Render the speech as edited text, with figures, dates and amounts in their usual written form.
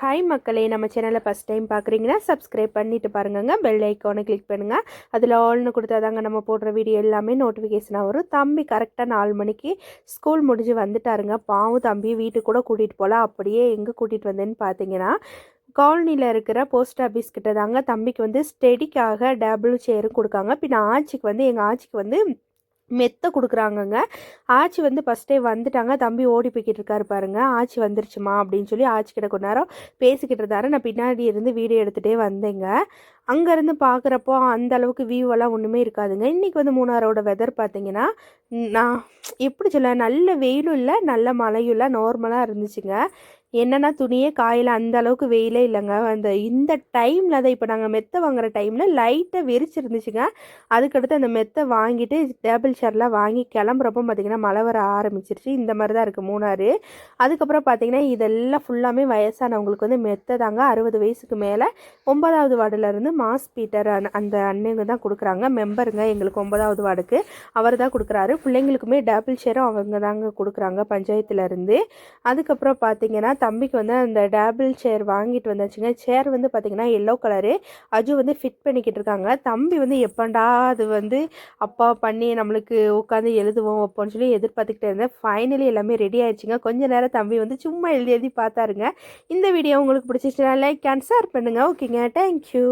Hi மக்களே, நம்ம சேனலை ஃபஸ்ட் டைம் பார்க்குறீங்கன்னா சப்ஸ்கிரைப் பண்ணிட்டு பாருங்கங்க. பெல் ஐக்கானை கிளிக் பண்ணுங்கள். அதில் ஆல்னு கொடுத்தாதாங்க நம்ம போடுற வீடியோ எல்லாமே நோட்டிஃபிகேஷனாக வரும். தம்பி கரெக்டாக 4 மணிக்கு ஸ்கூல் முடிஞ்சு வந்துட்டாருங்க. பாவம் தம்பி வீட்டுக்கு கூட கூட்டிகிட்டு போகல. அப்படியே எங்கே கூட்டிகிட்டு வந்தேன்னு பார்த்தீங்கன்னா, காலனியில் இருக்கிற போஸ்ட் ஆஃபீஸ் கிட்ட தாங்க. தம்பிக்கு வந்து ஸ்டடிக்காக டேபிள் சேரும் கொடுக்காங்க. பின்ன எங்கள் ஆச்சிக்கு வந்து மெத்த கொடுக்குறாங்கங்க. ஆச்சி வந்து ஃபஸ்ட்டே வந்துட்டாங்க. தம்பி ஓடி போய்கிட்டு இருக்காரு பாருங்க. ஆச்சி வந்துருச்சுமா அப்படின்னு சொல்லி ஆச்சிக்கிட்ட கொஞ்ச நேரம் பேசிக்கிட்டு இருந்தாரு. நான் பின்னாடி இருந்து வீடியோ எடுத்துகிட்டே வந்தேங்க. அங்கேருந்து பார்க்குறப்போ அந்த அளவுக்கு வியூவெல்லாம் ஒன்றுமே இருக்காதுங்க. இன்றைக்கி வந்து மூணாரோட வெதர் பார்த்தீங்கன்னா, நான் எப்படி சொல்ல, நல்ல வெயிலும் இல்லை நல்ல மழையும் இல்லை, நார்மலாக இருந்துச்சுங்க. என்னென்னா துணியே காயில், அந்த அளவுக்கு வெயிலே இல்லைங்க. இந்த டைமில் தான் இப்போ நாங்கள் மெத்தை வாங்குகிற டைமில் லைட்டாக வெறிச்சிருந்துச்சுங்க. அதுக்கடுத்து அந்த மெத்தை வாங்கிட்டு டேபிள் சேர்லாம் வாங்கி கிளம்புறப்போ பார்த்திங்கன்னா மழை வர ஆரம்பிச்சிருச்சு. இந்த மாதிரி தான் இருக்குது மூணாறு. அதுக்கப்புறம் பார்த்திங்கன்னா இதெல்லாம் ஃபுல்லாமே வயசானவங்களுக்கு வந்து மெத்தை தாங்க. 60 வயசுக்கு மேலே 9வது வார்டுலேருந்து மாஸ் பீட்டர் அந்த அண்ணங்க தான் கொடுக்குறாங்க. மெம்பருங்க எங்களுக்கு 9வது வார்டுக்கு அவர் தான் கொடுக்குறாரு. பிள்ளைங்களுக்குமே டேபிள் சேரும் அவங்க தாங்க கொடுக்குறாங்க பஞ்சாயத்துலேருந்து. அதுக்கப்புறம் பார்த்திங்கன்னா தம்பிக்கு வந்து அந்த டேபிள் சேர் வாங்கிட்டு வந்தாச்சுங்க. சேர் வந்து பார்த்திங்கன்னா எல்லோ கலரு. அஜு வந்து ஃபிட் பண்ணிக்கிட்டு இருக்காங்க. தம்பி வந்து எப்பண்டா அது வந்து அப்பா பண்ணி நம்மளுக்கு உட்காந்து எழுதுவோம் அப்போன்னு சொல்லி எதிர்பார்த்துக்கிட்டே இருந்தேன். ஃபைனலி எல்லாமே ரெடி ஆயிடுச்சுங்க. கொஞ்ச நேரம் தம்பி வந்து சும்மா எழுதி எழுதி பார்த்தாருங்க. இந்த வீடியோ உங்களுக்கு பிடிச்சிச்சுன்னா லைக் அண்ட் ஷேர் பண்ணுங்கள். ஓகேங்க, தேங்க்யூ.